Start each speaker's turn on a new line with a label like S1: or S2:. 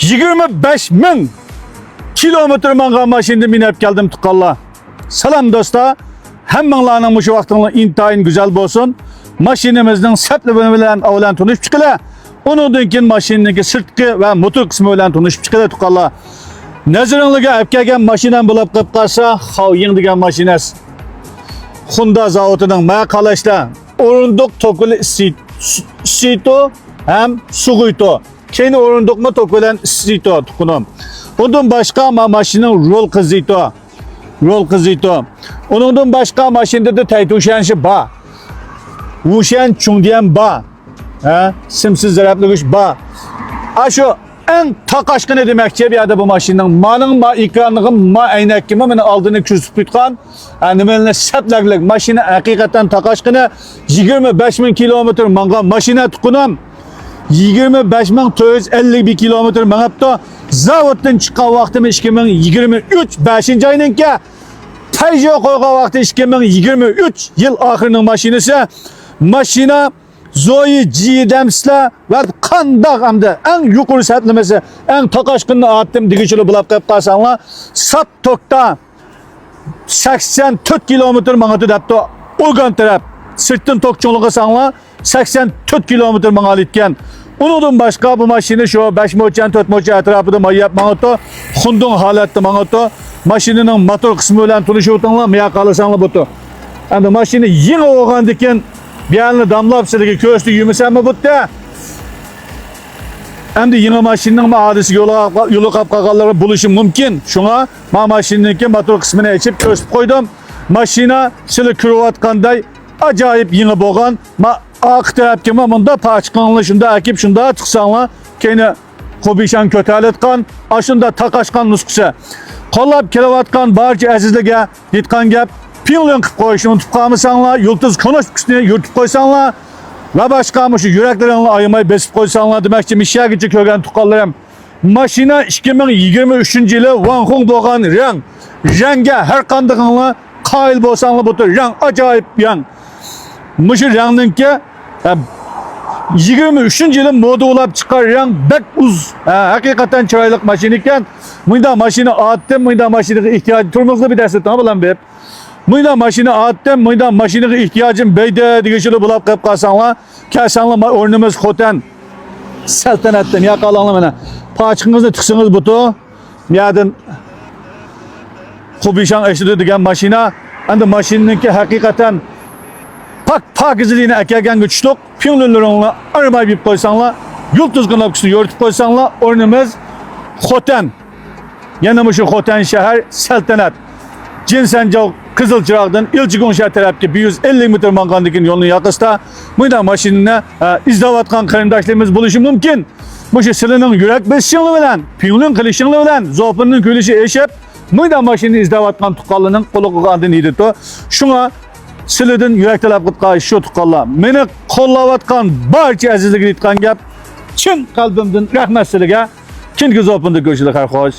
S1: 25 bin kilometre mangan maşinada minip geldim tıkalla. Salam dosta. Hemmanlarının şu vaktinde intayın güzel olsun. Maşinimizin sepli bölümünden avlan tanışıp çıkıla. Ondan keyin maşinadagi sirtqi ve motor qismi bilan tanışıp çıkıla tıkalla. Nazarinizga olib kelgan mashinam bo'lib qolib qolsa, Haoying degan mashinasi. Honda zavodining maqalashda o'rindiq to'kili sito ham sug'uyto. Keyin o'rindiqni to'kilan sito tuqunum. Undan boshqa mashinaning rol qizito. Rol qizito. Undan boshqa mashinada taytuşanshi ba. Ushan chungdiyan ba. Ha, simsiz zararligish ba. Ashu en takaşkı ne demekçe bir adı bu maşinin. Manın ma ikranlığım ma aynakimi beni aldığını küsüp tutkan. Yani benimle setlerlik maşini hakikaten takaşkını 25 bin kilometre mangan maşine tukunum. 25 bin 451 kilometre mangap da zavoddan çıkan vaktimi 2023 5. ayının ki Peugeot koyga vakti 2023 yıl ahırının maşinesi. Maşina Zoe G-Dems'la ve qandaq hamda en yuqori satlamasi, en taqashqinni atdım digichili bulab qolib qolsanglar, sat tokda 84 kilometr mangadi debdi. O'gan taraf sirtdan tokchonliqqa sanglar 84 kilometr mangal etgan. Undan boshqa bu mashina shu 5 mo'chan 4 mo'chan atrofida mayap mangato, xundun holatda mangato, mashinaning motor qismi bilan tanishib o'tinglar, miya qalasanglar bo'pti. Endi mashina yangi o'g'andan keyin bir yanı damlap sizlere köştü yümüsen mi bu da? Hem de yine maşinin adresi yolu kapkakalları buluşum mümkün. Şuna maşinin motor kısmını açıp köştü koydum. Maşina sizi kırıvatkanday acayip yine boğan. Ak taraf kime bunda paçkanlı şunda ekip şunda çıksanla kene kobişan kötületkan aşında takaşkan nuskusa. Kollap kilovatkan barca azizlige ditkan gap. Pinlon qilib qo'yishni unutib qolmasanlar, yulduz konuş kuchini yuritib qo'ysanglar va boshqa shu yuraklarni ayamay besib qo'ysanglar demoqchi mishagicha ko'rgan tuqqanlarim. Mashina 2023-yili Wanhong bo'lgan rangga har qandayinglar qoyil bo'lsanglar bu rang ajoyib rang. Mushu rangninki 23-yili moda bo'lib chiqqan rang bek haqiqatan chiroyli mashina ekan. Bunda mashina otdim, bunda mashinaga ehtiyoj turmoqli bir dastur bilan berib Mıyda maşini attım, mıyda maşiniga ihtiyacım beyde digişili bulab qilib qolsanglar, kelsanlar o'rnimiz xotan. Saltanatdan yaqalanlar mana. Paçqingizni tiqsangiz butu. Buyoqdan Qubishan eshitdi degan mashina. Endi mashinaniki haqiqatan pakizligini akagan kuchliq. Pinlonlarini armay bib qo'ysanglar, yulduz qilib yoritib qo'ysanglar, o'rnimiz xotan. Yana shu xotan shahar saltanat. Cinsencal Kızılçıraqdan İlçigonşa tarafki 150 metre mangandikin yolunu yakısta mıyda maşinine izdavatkan karindaşlarımız buluşu mümkün. Bu şey silinin yürek besişinli bilen, piyonun kılışınlı bilen, zopının külüşü eşep mıyda maşini izdavatkan tukkallının kolu kandın idi to. Şuna silidin yürek talap kıtka şu tukkalla. Meni kollavatkan barca azizlik itkan gap. Çin kalbimden rahmet silige. Kinki zopunda görüşülük her hoş.